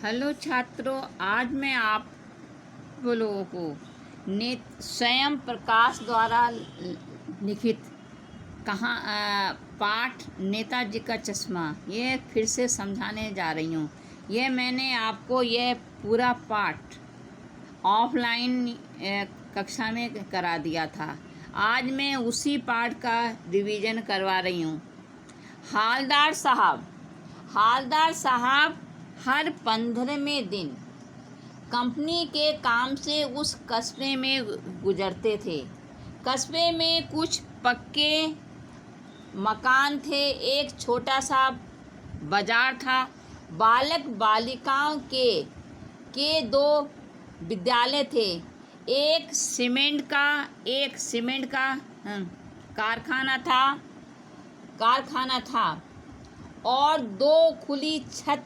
Hello छात्रों, आज मैं आप लोगों को स्वयं प्रकाश द्वारा लिखित पाठ नेताजी का चश्मा ये फिर से समझाने जा रही हूँ। ये मैंने आपको यह पूरा पाठ ऑफलाइन कक्षा में करा दिया था। आज मैं उसी पाठ का रिवीजन करवा रही हूँ। हालदार साहब हर 15वें दिन कंपनी के काम से उस कस्बे में गुजरते थे। कस्बे में कुछ पक्के मकान थे, एक छोटा सा बाजार था। बालक बालिकाओं के दो विद्यालय थे। एक सीमेंट का कारखाना था और दो खुली छत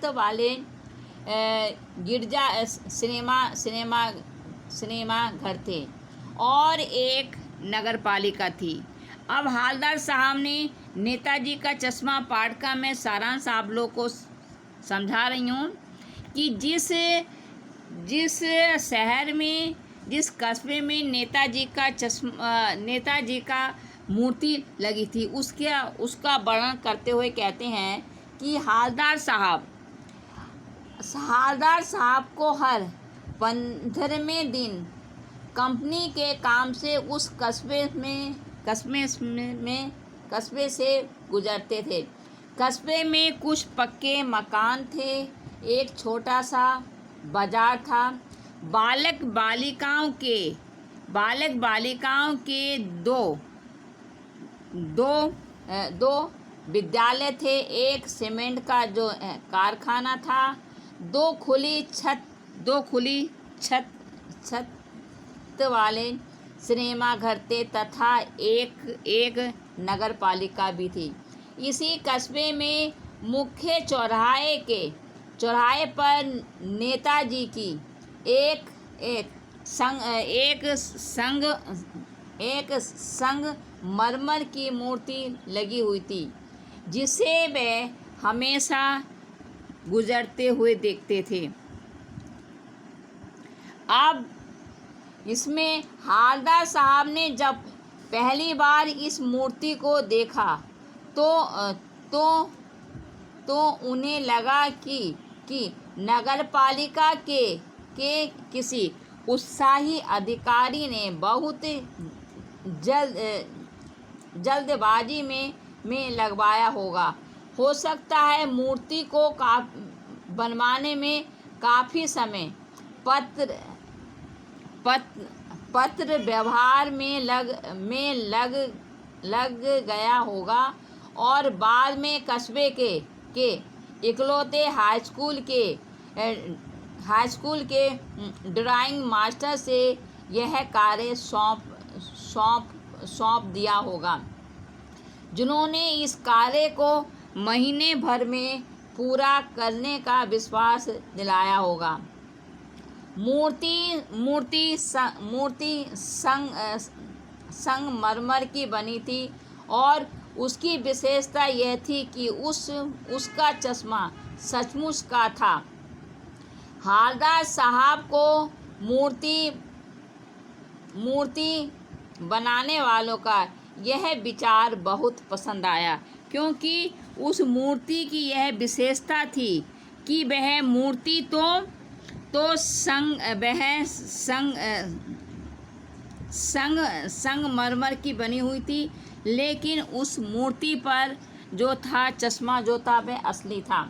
वाले सिनेमा घर थे और एक नगर पालिका थी। अब हालदार साहब ने नेताजी का चश्मा पाठ का मैं सारांश आप लोग को समझा रही हूँ कि जिस शहर में, जिस कस्बे में नेताजी का मूर्ति लगी थी उसका वर्णन करते हुए कहते हैं कि हालदार साहब को हर 15वें दिन कंपनी के काम से उस कस्बे से गुजरते थे। कस्बे में कुछ पक्के मकान थे, एक छोटा सा बाजार था। बालक बालिकाओं के दो विद्यालय थे, एक सीमेंट का जो कारखाना था, दो खुली छत वाले सिनेमा घर थे तथा एक नगर पालिका भी थी। इसी कस्बे में मुख्य चौराहे पर नेताजी की एक संगमरमर की मूर्ति लगी हुई थी, जिसे वे हमेशा गुजरते हुए देखते थे। अब इसमें हालदार साहब ने जब पहली बार इस मूर्ति को देखा तो उन्हें लगा कि नगरपालिका के किसी उत्साही अधिकारी ने बहुत जल्दबाजी में लगवाया होगा। हो सकता है मूर्ति को बनवाने में काफ़ी समय पत्र व्यवहार में लग गया होगा और बाद में कस्बे के इकलौते हाई स्कूल के ड्राइंग मास्टर से यह कार्य सौंप दिया होगा, जिन्होंने इस कार्य को महीने भर में पूरा करने का विश्वास दिलाया होगा। मूर्ति संगमरमर की बनी थी और उसकी विशेषता यह थी कि उसका चश्मा सचमुच का था। हालदार साहब को मूर्ति बनाने वालों का यह विचार बहुत पसंद आया, क्योंकि उस मूर्ति की यह विशेषता थी कि वह मूर्ति संगमरमर की बनी हुई थी, लेकिन उस मूर्ति पर जो था चश्मा जो था वह असली था।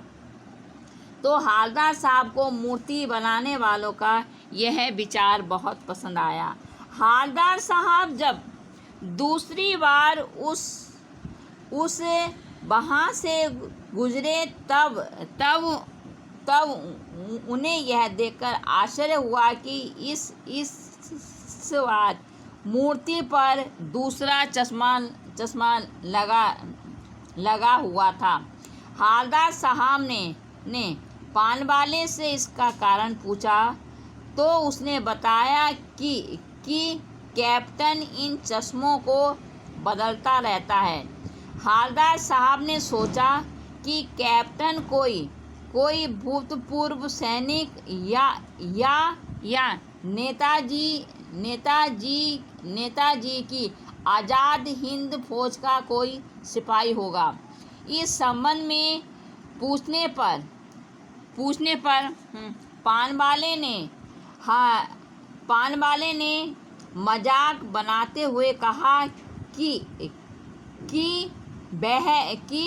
तो हालदार साहब को मूर्ति बनाने वालों का यह विचार बहुत पसंद आया। हालदार साहब जब दूसरी बार उस वहाँ से गुजरे तब उन्हें यह देखकर आश्चर्य हुआ कि इस बार मूर्ति पर दूसरा चश्मा लगा हुआ था। हालदार साहब ने पान वाले से इसका कारण पूछा तो उसने बताया कि कैप्टन इन चश्मों को बदलता रहता है। हालदार साहब ने सोचा कि कैप्टन कोई भूतपूर्व सैनिक या नेताजी की आज़ाद हिंद फौज का कोई सिपाही होगा। इस संबंध में पूछने पर पानवाले ने मजाक बनाते हुए कहा कि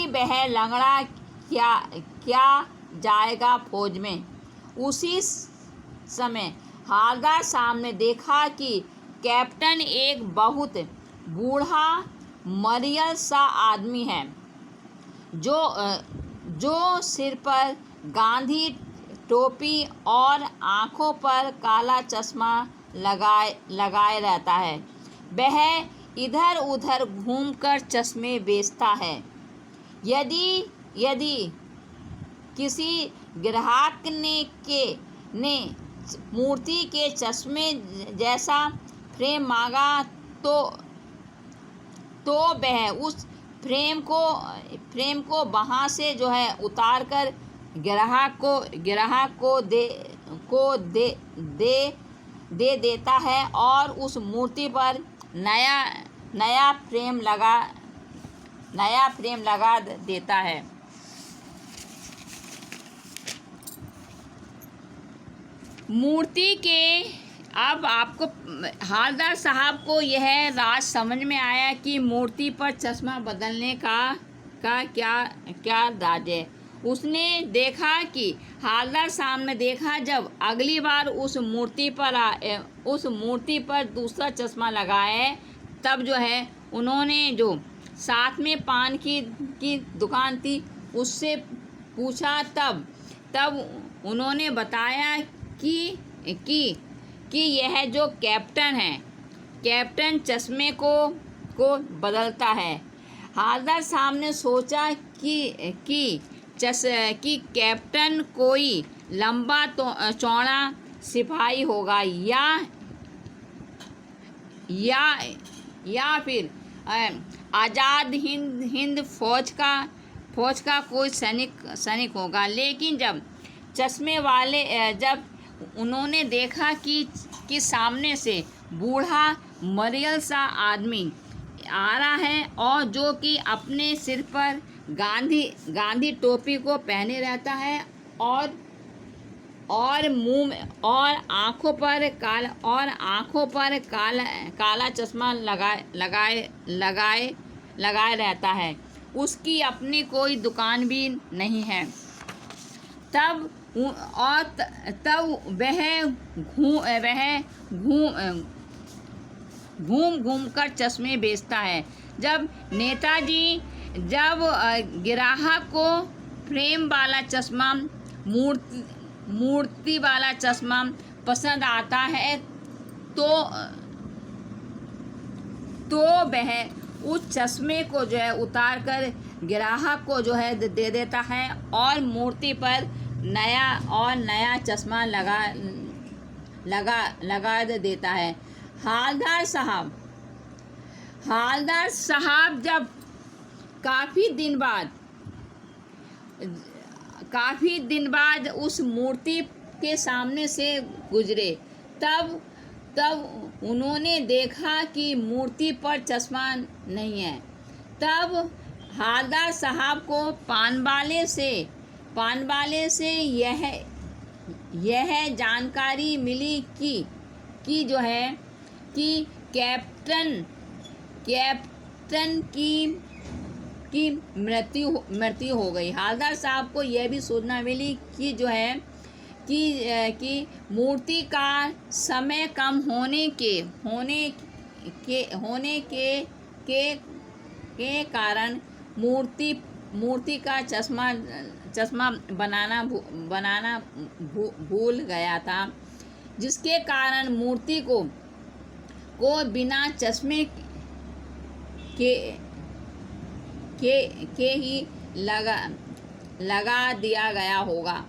वह लंगड़ा क्या जाएगा फौज में। उसी समय हालदार साहब ने देखा कि कैप्टन एक बहुत बूढ़ा मरियल सा आदमी है जो सिर पर गांधी टोपी और आँखों पर काला चश्मा लगाए रहता है। वह इधर उधर घूमकर चश्मे बेचता है। यदि किसी ग्राहक ने मूर्ति के चश्मे जैसा फ्रेम मांगा तो वह उस फ्रेम को वहाँ से उतार कर ग्राहक को दे देता है और उस मूर्ति पर नया फ्रेम लगा देता है। मूर्ति के अब आपको हालदार साहब को यह राज समझ में आया कि मूर्ति पर चश्मा बदलने का क्या राज है। उसने देखा कि हालदार साहब ने देखा जब अगली बार उस मूर्ति पर दूसरा चश्मा लगाए तब उन्होंने जो साथ में पान की दुकान थी उससे पूछा तब उन्होंने बताया कि यह जो कैप्टन है, कैप्टन चश्मे को बदलता है। हालदार साहब ने सोचा कि कैप्टन कोई लंबा चौड़ा सिपाही होगा या फिर आज़ाद हिंद फौज का कोई सैनिक होगा। लेकिन जब उन्होंने देखा कि सामने से बूढ़ा मरियल सा आदमी आ रहा है और जो कि अपने सिर पर गांधी टोपी को पहने रहता है और मुंह में और आँखों पर काला चश्मा लगाए रहता है, उसकी अपनी कोई दुकान भी नहीं है। तब वह घूम कर चश्मे बेचता है। जब ग्राहक को फ्रेम वाला चश्मा मूर्ति वाला चश्मा पसंद आता है तो वह उस चश्मे को उतार कर ग्राहक को दे देता है और मूर्ति पर नया चश्मा लगा देता है। हालदार साहब जब काफ़ी दिन बाद उस मूर्ति के सामने से गुजरे तब उन्होंने देखा कि मूर्ति पर चश्मा नहीं है। तब हालदार साहब को पानवाले से यह जानकारी मिली कि कैप्टन की मृत्यु हो गई। हालदार साहब को यह भी सूचना मिली कि मूर्ति का समय कम होने के कारण मूर्ति का चश्मा बनाना भूल गया था, जिसके कारण मूर्ति को बिना चश्मे के ही लगा दिया गया होगा।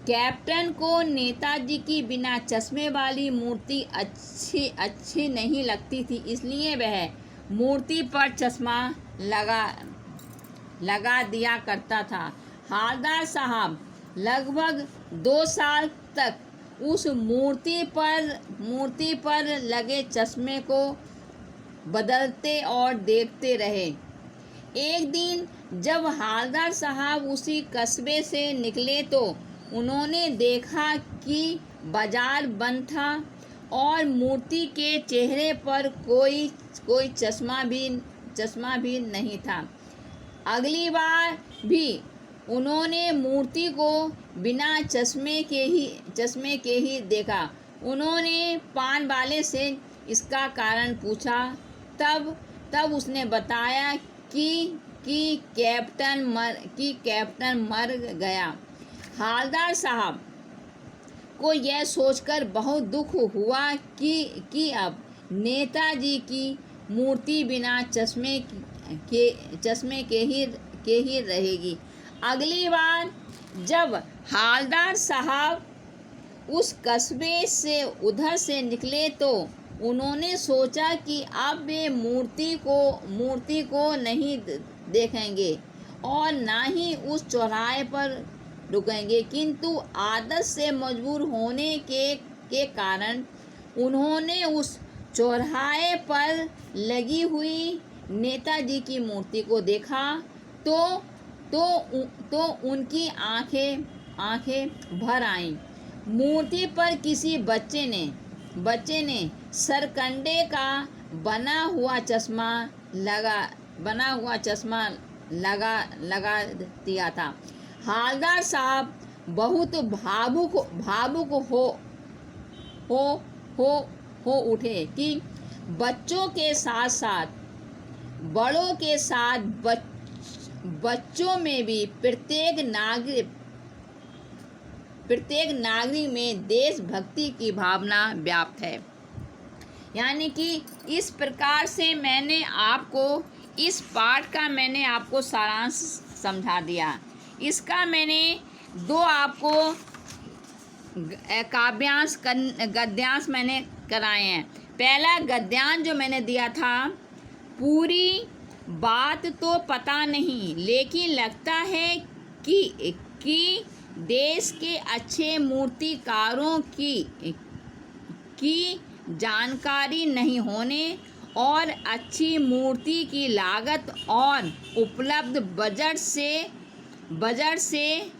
कैप्टन को नेताजी की बिना चश्मे वाली मूर्ति अच्छी नहीं लगती थी, इसलिए वह मूर्ति पर चश्मा लगा दिया करता था। हालदार साहब लगभग 2 साल तक उस मूर्ति पर लगे चश्मे को बदलते और देखते रहे। एक दिन जब हालदार साहब उसी कस्बे से निकले तो उन्होंने देखा कि बाजार बंद था और मूर्ति के चेहरे पर कोई चश्मा भी नहीं था। अगली बार भी उन्होंने मूर्ति को बिना चश्मे के ही देखा। उन्होंने पान वाले से इसका कारण पूछा। तब उसने बताया कि कैप्टन मर गया। हालदार साहब को यह सोचकर बहुत दुख हुआ कि अब नेताजी की मूर्ति बिना चश्मे के ही रहेगी। अगली बार जब हालदार साहब उस कस्बे से उधर से निकले तो उन्होंने सोचा कि अब वे मूर्ति को नहीं देखेंगे और ना ही उस चौराहे पर रुकेंगे, किंतु आदत से मजबूर होने के कारण उन्होंने उस चौराहे पर लगी हुई नेताजी की मूर्ति को देखा तो उनकी आंखें भर आईं। मूर्ति पर किसी बच्चे ने सरकंडे का बना हुआ चश्मा लगा दिया था। हालदार साहब बहुत भावुक हो उठे कि बच्चों के साथ साथ बड़ों के साथ बच्चों में भी प्रत्येक नागरिक में देशभक्ति की भावना व्याप्त है। यानी कि इस प्रकार से मैंने आपको इस पाठ का सारांश समझा दिया। इसका मैंने 2 आपको गद्यांश मैंने कराए हैं। पहला गद्यांश जो मैंने दिया था, पूरी बात तो पता नहीं लेकिन लगता है कि देश के अच्छे मूर्तिकारों की जानकारी नहीं होने और अच्छी मूर्ति की लागत और उपलब्ध बजट से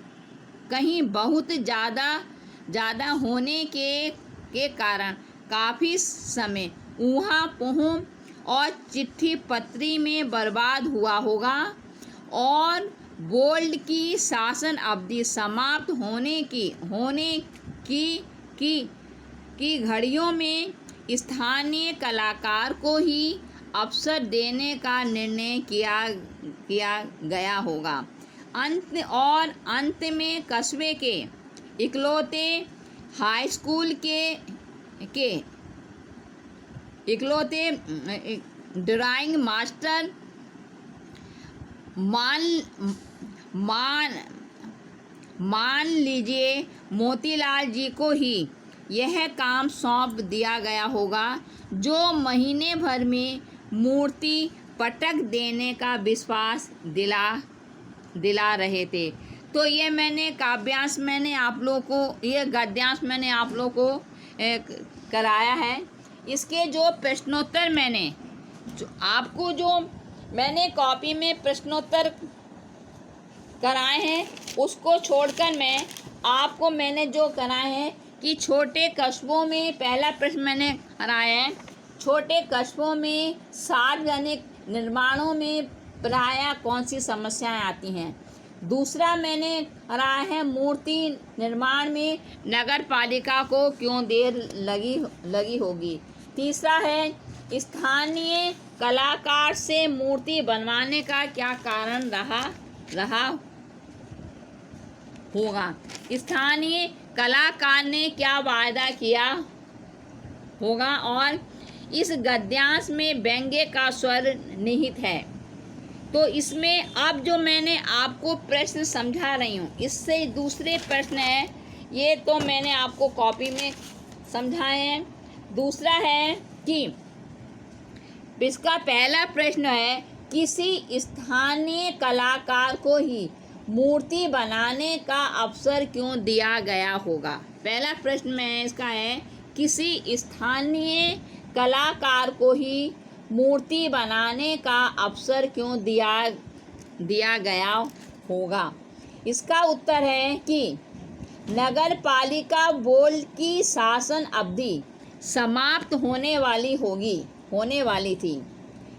कहीं बहुत ज़्यादा होने के कारण काफ़ी समय ऊहा पोह और चिट्ठी पत्री में बर्बाद हुआ होगा और बोल्ड की शासन अवधि समाप्त होने की घड़ियों में स्थानीय कलाकार को ही अवसर देने का निर्णय किया गया होगा। अंत में कस्बे के इकलौते हाई स्कूल के इकलौते ड्राइंग मास्टर मान लीजिए मोतीलाल जी को ही यह काम सौंप दिया गया होगा, जो महीने भर में मूर्ति पटक देने का विश्वास दिला रहे थे। तो ये मैंने काव्यांश मैंने आप लोगों को, ये गद्यांश मैंने आप लोगों को कराया है। इसके जो प्रश्नोत्तर मैंने कॉपी में प्रश्नोत्तर कराए हैं, उसको छोड़कर मैंने जो कराए हैं कि छोटे कस्बों में, पहला प्रश्न मैंने कराया है, छोटे कस्बों में सार्वजनिक निर्माणों में प्रायः कौन सी समस्याएं आती हैं। दूसरा मैंने कराया है, मूर्ति निर्माण में नगर पालिका को क्यों देर लगी होगी। तीसरा है, स्थानीय कलाकार से मूर्ति बनवाने का क्या कारण रहा होगा। स्थानीय कलाकार ने क्या वायदा किया होगा। और इस गद्यांश में व्यंग्य का स्वर निहित है। तो इसमें अब जो मैंने आपको प्रश्न समझा रही हूँ, इससे दूसरे प्रश्न है, ये तो मैंने आपको कॉपी में समझाए हैं। दूसरा है कि इसका पहला प्रश्न है, किसी स्थानीय कलाकार को ही मूर्ति बनाने का अवसर क्यों दिया गया होगा। पहला प्रश्न में इसका है, किसी स्थानीय कलाकार को ही मूर्ति बनाने का अवसर क्यों दिया गया होगा। इसका उत्तर है कि नगर पालिका बोर्ड की शासन अवधि समाप्त होने वाली थी।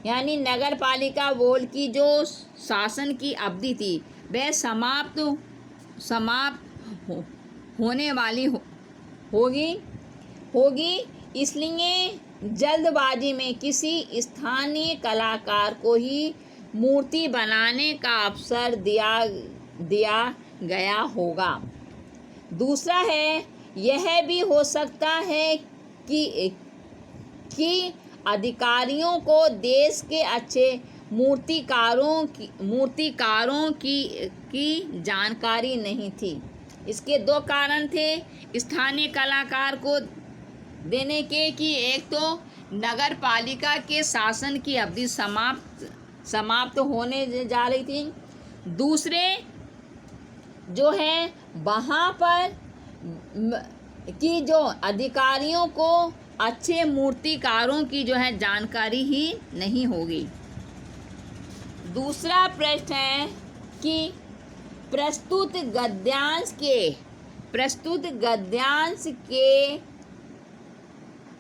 यानी नगर पालिका बोर्ड की जो शासन की अवधि थी वह समाप्त होने वाली होगी। इसलिए जल्दबाजी में किसी स्थानीय कलाकार को ही मूर्ति बनाने का अवसर दिया गया होगा। दूसरा है, यह भी हो सकता है कि अधिकारियों को देश के अच्छे मूर्तिकारों की जानकारी नहीं थी। इसके दो कारण थे स्थानीय कलाकार को देने के, कि एक तो नगर पालिका के शासन की अवधि समाप्त होने जा रही थी, दूसरे जो है वहाँ पर कि जो अधिकारियों को अच्छे मूर्तिकारों की जो है जानकारी ही नहीं होगी। दूसरा प्रश्न है कि प्रस्तुत गद्यांश के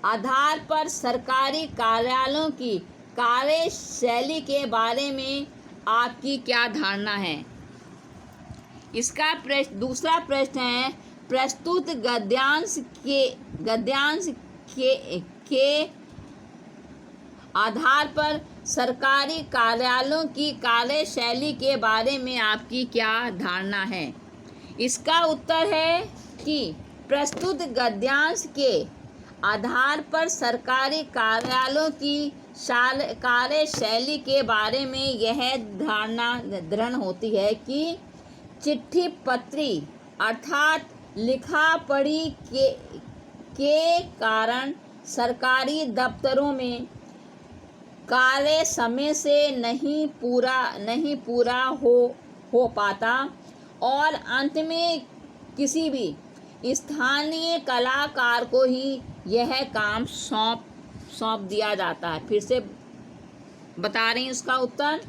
आधार पर सरकारी कार्यालयों की कार्यशैली के बारे में आपकी क्या धारणा है। इसका दूसरा प्रश्न है, प्रस्तुत गद्यांश के आधार पर सरकारी कार्यालयों की कार्यशैली के बारे में आपकी क्या धारणा है। इसका उत्तर है कि प्रस्तुत गद्यांश के आधार पर सरकारी कार्यालयों की कार्यशैली के बारे में यह धारणा दृढ़ होती है कि चिट्ठी पत्री अर्थात लिखा पढ़ी के कारण सरकारी दफ्तरों में कार्य समय से नहीं पूरा हो पाता और अंत में किसी भी स्थानीय कलाकार को ही यह काम सौंप दिया जाता है। फिर से बता रही हूँ इसका उत्तर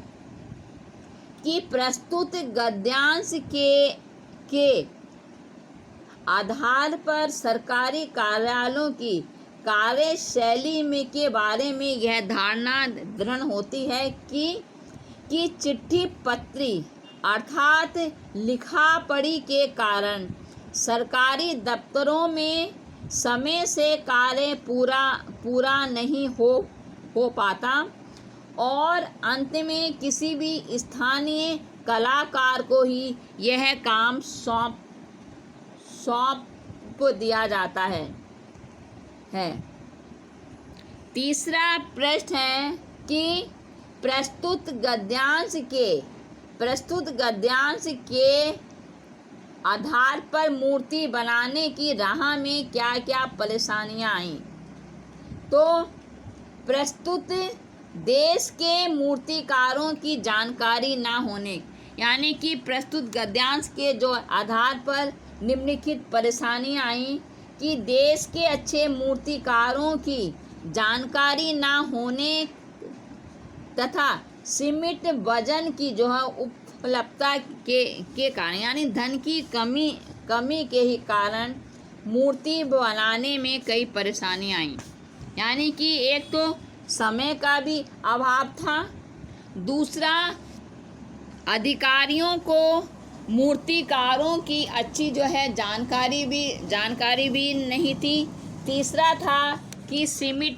कि प्रस्तुत गद्यांश के आधार पर सरकारी कार्यालयों की कार्यशैली के बारे में यह धारणा दृढ़ होती है कि चिट्ठी पत्री अर्थात लिखा पढ़ी के कारण सरकारी दफ्तरों में समय से कार्य पूरा नहीं हो पाता और अंत में किसी भी स्थानीय कलाकार को ही यह काम सौंप दिया जाता है। तीसरा प्रश्न है कि प्रस्तुत गद्यांश के आधार पर मूर्ति बनाने की राह में क्या क्या परेशानियां आईं। तो प्रस्तुत देश के मूर्तिकारों की जानकारी ना होने, यानी कि प्रस्तुत गद्यांश के जो आधार पर निम्नलिखित परेशानियां आई कि देश के अच्छे मूर्तिकारों की जानकारी ना होने तथा सीमित वजन की जो है उपलब्धता के कारण, यानी धन की कमी के ही कारण मूर्ति बनाने में कई परेशानियां आईं। यानी कि एक तो समय का भी अभाव था, दूसरा अधिकारियों को मूर्तिकारों की अच्छी जो है जानकारी भी नहीं थी, तीसरा था कि सीमित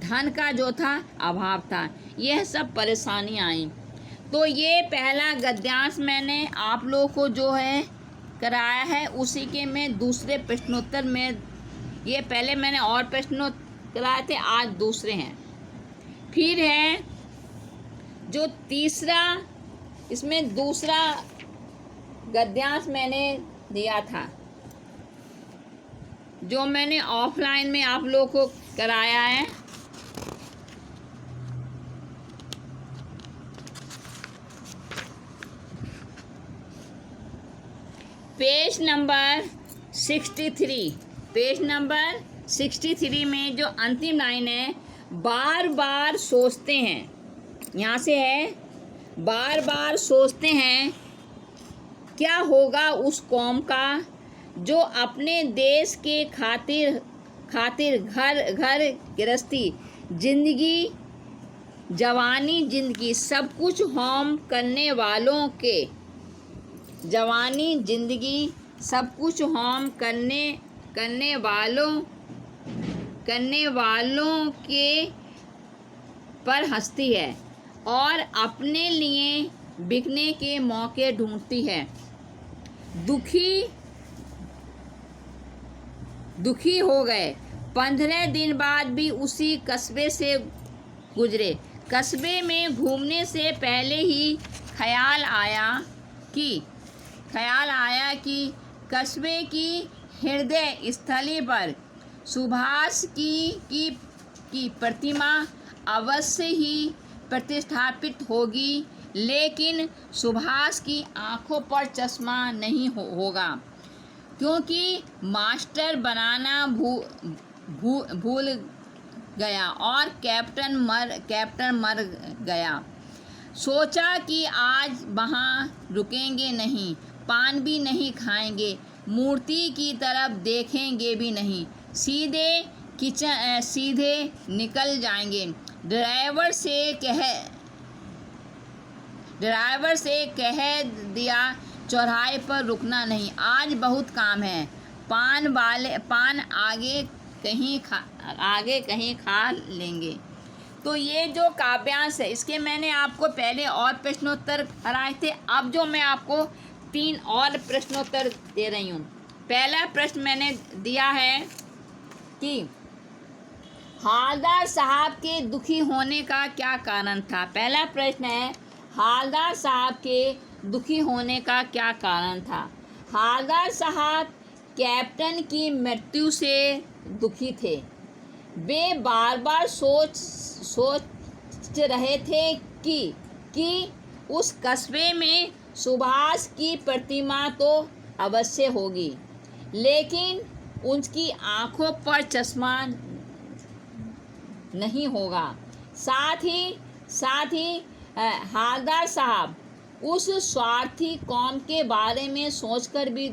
धन का जो था अभाव था। यह सब परेशानियां आईं। तो ये पहला गद्यांश मैंने आप लोगों को जो है कराया है, उसी के मैं दूसरे प्रश्नोत्तर में, ये पहले मैंने और प्रश्न कराए थे, आज दूसरे हैं। फिर है जो तीसरा, इसमें दूसरा गद्यांश मैंने दिया था जो मैंने ऑफलाइन में आप लोगों को कराया है। पेज नंबर 63, पेज नंबर 63 में जो अंतिम लाइन है, बार बार सोचते हैं, यहाँ से है बार बार सोचते हैं क्या होगा उस कौम का जो अपने देश के खातिर घर घर गृहस्थी जिंदगी जवानी जिंदगी सब कुछ होम करने वालों के जवानी जिंदगी सब कुछ होम करने वालों के पर हंसती है और अपने लिए बिकने के मौके ढूंढती है। दुखी हो गए। 15 दिन बाद भी उसी कस्बे से गुजरे। कस्बे में घूमने से पहले ही ख्याल आया कि कस्बे की हृदय स्थली पर सुभाष की प्रतिमा अवश्य ही प्रतिष्ठापित होगी, लेकिन सुभाष की आंखों पर चश्मा नहीं होगा, क्योंकि मास्टर बनाना भूल गया और कैप्टन मर गया। सोचा कि आज वहाँ रुकेंगे नहीं, पान भी नहीं खाएंगे, मूर्ति की तरफ देखेंगे भी नहीं, सीधे निकल जाएंगे। ड्राइवर से कह दिया चौराहे पर रुकना नहीं, आज बहुत काम है, पान आगे कहीं खा लेंगे। तो ये जो काव्यांश है, इसके मैंने आपको पहले और प्रश्नोत्तर कराए थे। अब जो मैं आपको 3 और प्रश्नोत्तर दे रही हूँ। पहला प्रश्न मैंने दिया है कि हवलदार साहब के दुखी होने का क्या कारण था। पहला प्रश्न है, हवलदार साहब के दुखी होने का क्या कारण था। हवलदार साहब कैप्टन की मृत्यु से दुखी थे। वे बार बार सोच रहे थे कि उस कस्बे में सुभाष की प्रतिमा तो अवश्य होगी, लेकिन उनकी आंखों पर चश्मा नहीं होगा। साथ ही हवलदार साहब उस स्वार्थी कौम के बारे में सोचकर भी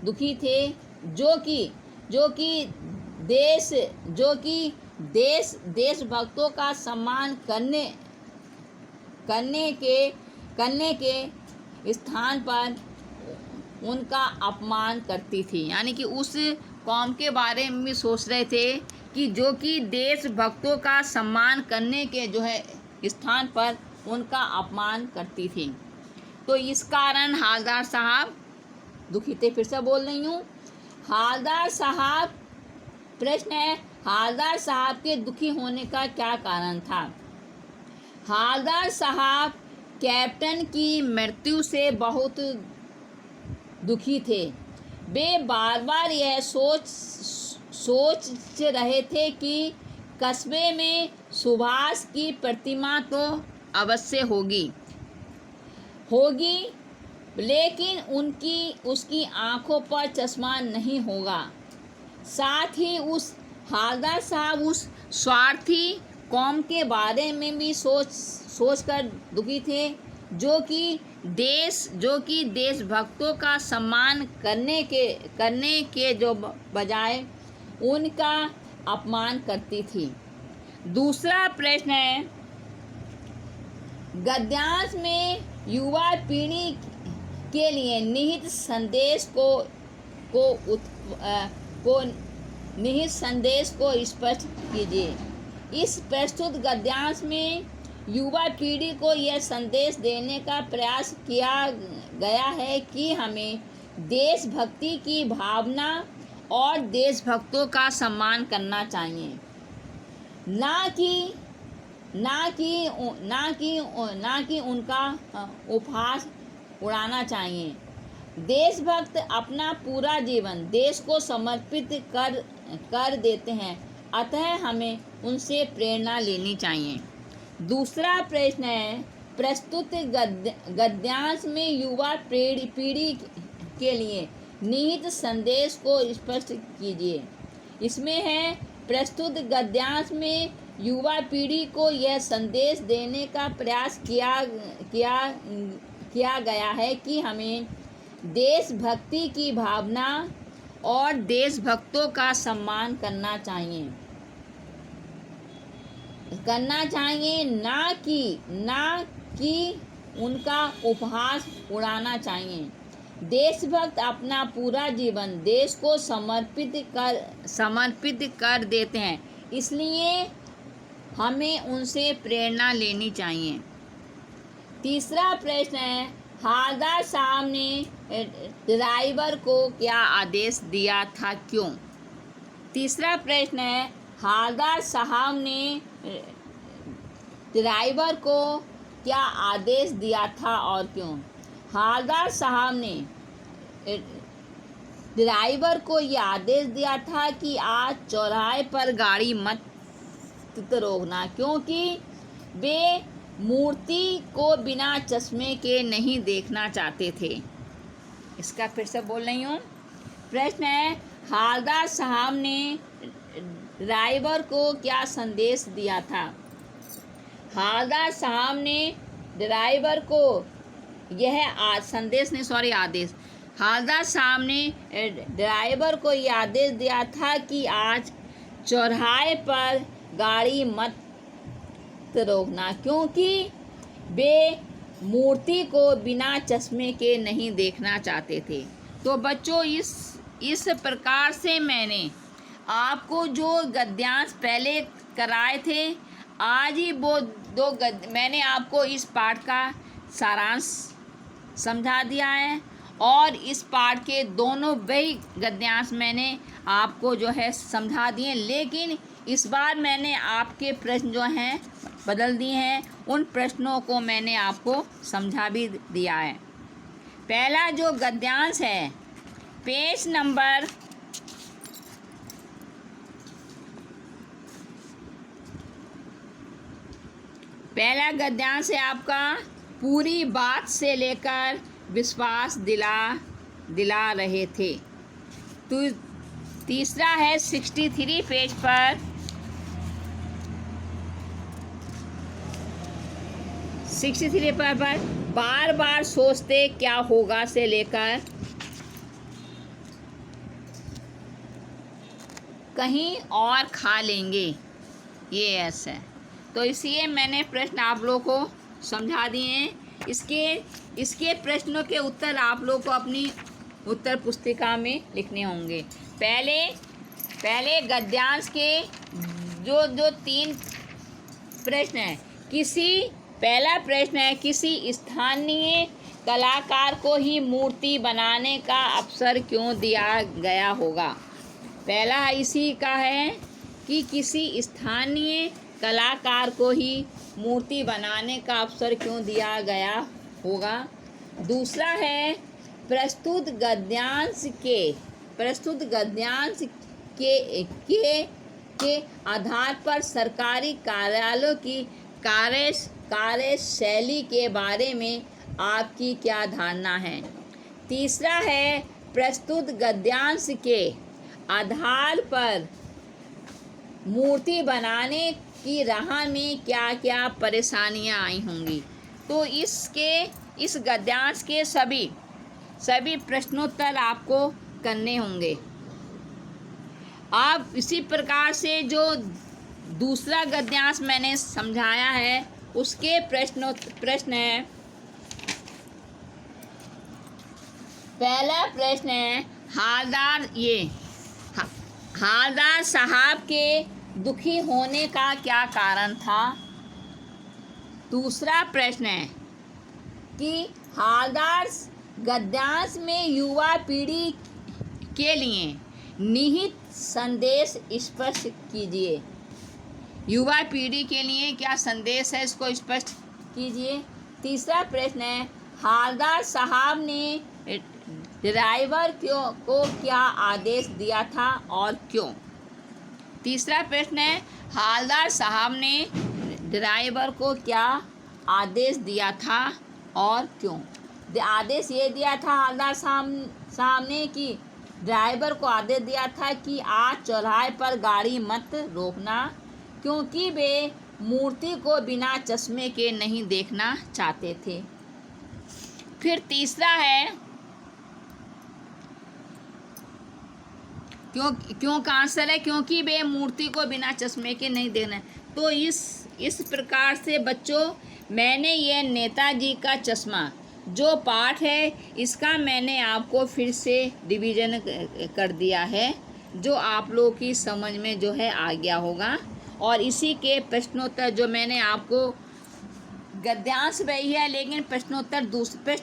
दुखी थे, जो कि देशभक्तों का सम्मान करने के स्थान पर उनका अपमान करती थी। यानी कि उस कौम के बारे में भी सोच रहे थे कि जो कि देशभक्तों का सम्मान करने के जो है स्थान पर उनका अपमान करती थी। तो इस कारण हवलदार साहब दुखी थे। फिर से बोल रही हूँ, हवलदार साहब, प्रश्न है हवलदार साहब के दुखी होने का क्या कारण था। हवलदार साहब कैप्टन की मृत्यु से बहुत दुखी थे। वे बार बार यह सोच रहे थे कि कस्बे में सुभाष की प्रतिमा तो अवश्य होगी, लेकिन उसकी आंखों पर चश्मा नहीं होगा। साथ ही उस हवलदार साहब उस स्वार्थी कौम के बारे में भी सोचकर दुखी थे, जो कि देशभक्तों का सम्मान करने के जो बजाय उनका अपमान करती थी। दूसरा प्रश्न है, गद्यांश में युवा पीढ़ी के लिए निहित संदेश को स्पष्ट कीजिए। इस प्रस्तुत गद्यांश में युवा पीढ़ी को यह संदेश देने का प्रयास किया गया है कि हमें देशभक्ति की भावना और देशभक्तों का सम्मान करना चाहिए, ना कि उनका उपहास उड़ाना चाहिए। देशभक्त अपना पूरा जीवन देश को समर्पित कर देते हैं, अतः हमें उनसे प्रेरणा लेनी चाहिए। दूसरा प्रश्न है, प्रस्तुत गद्यांश में युवा पीढ़ी के लिए निहित संदेश को स्पष्ट कीजिए। इसमें है, प्रस्तुत गद्यांश में युवा पीढ़ी को यह संदेश देने का प्रयास किया गया है कि हमें देशभक्ति की भावना और देशभक्तों का सम्मान करना चाहिए, ना कि उनका उपहास उड़ाना चाहिए। देशभक्त अपना पूरा जीवन देश को समर्पित कर देते हैं, इसलिए हमें उनसे प्रेरणा लेनी चाहिए। तीसरा प्रश्न है, हवलदार साहब ने ड्राइवर को क्या आदेश दिया था, क्यों? तीसरा प्रश्न है, हवलदार साहब ने ड्राइवर को क्या आदेश दिया था और क्यों? हवलदार साहब ने ड्राइवर को यह आदेश दिया था कि आज चौराहे पर गाड़ी मत रोकना, क्योंकि वे मूर्ति को बिना चश्मे के नहीं देखना चाहते थे। इसका फिर से बोल रही हूँ। प्रश्न है, हवलदार साहब ने ड्राइवर को क्या संदेश दिया था? हवलदार साहब ने ड्राइवर को आदेश। हवलदार साहब ने ड्राइवर को यह आदेश दिया था कि आज चौराहे पर गाड़ी मत रोकना, क्योंकि वे मूर्ति को बिना चश्मे के नहीं देखना चाहते थे। तो बच्चों, इस प्रकार से मैंने आपको जो गद्यांश पहले कराए थे, आज ही वो मैंने आपको इस पाठ का सारांश समझा दिया है, और इस पाठ के दोनों वही गद्यांश मैंने आपको जो है समझा दिए, लेकिन इस बार मैंने आपके प्रश्न जो हैं बदल दिए हैं। उन प्रश्नों को मैंने आपको समझा भी दिया है। पहला जो गद्यांश है, पेज नंबर 1 है आपका, पूरी बात से लेकर विश्वास दिला रहे थे। तो तीसरा है 63 पेज पर, 63 पर बार बार सोचते क्या होगा से लेकर कहीं और खा लेंगे, ये ऐसा है। तो इसलिए मैंने प्रश्न आप लोगों को समझा दिए हैं। इसके प्रश्नों के उत्तर आप लोग को अपनी उत्तर पुस्तिका में लिखने होंगे। पहले गद्यांश के जो 3 प्रश्न हैं, पहला प्रश्न है, किसी स्थानीय कलाकार को ही मूर्ति बनाने का अवसर क्यों दिया गया होगा? पहला इसी का है कि किसी स्थानीय कलाकार को ही मूर्ति बनाने का अवसर क्यों दिया गया होगा। दूसरा है, प्रस्तुत गद्यांश के आधार पर सरकारी कार्यालयों की कार्यशैली के बारे में आपकी क्या धारणा है। तीसरा है, प्रस्तुत गद्यांश के आधार पर मूर्ति बनाने की राह में क्या क्या परेशानियां आई होंगी। तो इस गद्यांश के सभी प्रश्नोत्तर आपको करने होंगे। अब इसी प्रकार से जो दूसरा गद्यांश मैंने समझाया है, उसके प्रश्न है, पहला प्रश्न है, हवलदार साहब के दुखी होने का क्या कारण था। दूसरा प्रश्न है कि हवलदार गद्यांश में युवा पीढ़ी के लिए निहित संदेश स्पष्ट कीजिए। युवा पीढ़ी के लिए क्या संदेश है, इसको स्पष्ट कीजिए। तीसरा प्रश्न है, हवलदार साहब ने ड्राइवर को क्या आदेश दिया था और क्यों। तीसरा प्रश्न है, हवलदार साहब ने ड्राइवर को क्या आदेश दिया था और क्यों। आदेश ये दिया था हवलदार साहब ने कि ड्राइवर को आदेश दिया था कि आज चौराहे पर गाड़ी मत रोकना, क्योंकि वे मूर्ति को बिना चश्मे के नहीं देखना चाहते थे। फिर तीसरा है क्यों का आंसर है क्योंकि वे मूर्ति को बिना चश्मे के नहीं देखना। तो इस प्रकार से बच्चों, मैंने ये नेताजी का चश्मा जो पाठ है इसका मैंने आपको फिर से रिवीजन कर दिया है, जो आप लोगों की समझ में जो है आ गया होगा। और इसी के प्रश्नोत्तर जो मैंने आपको गद्यांश वही है लेकिन प्रश्न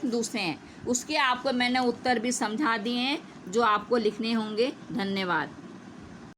दूसरे हैं, उसके आपको मैंने उत्तर भी समझा दिए हैं जो आपको लिखने होंगे। धन्यवाद।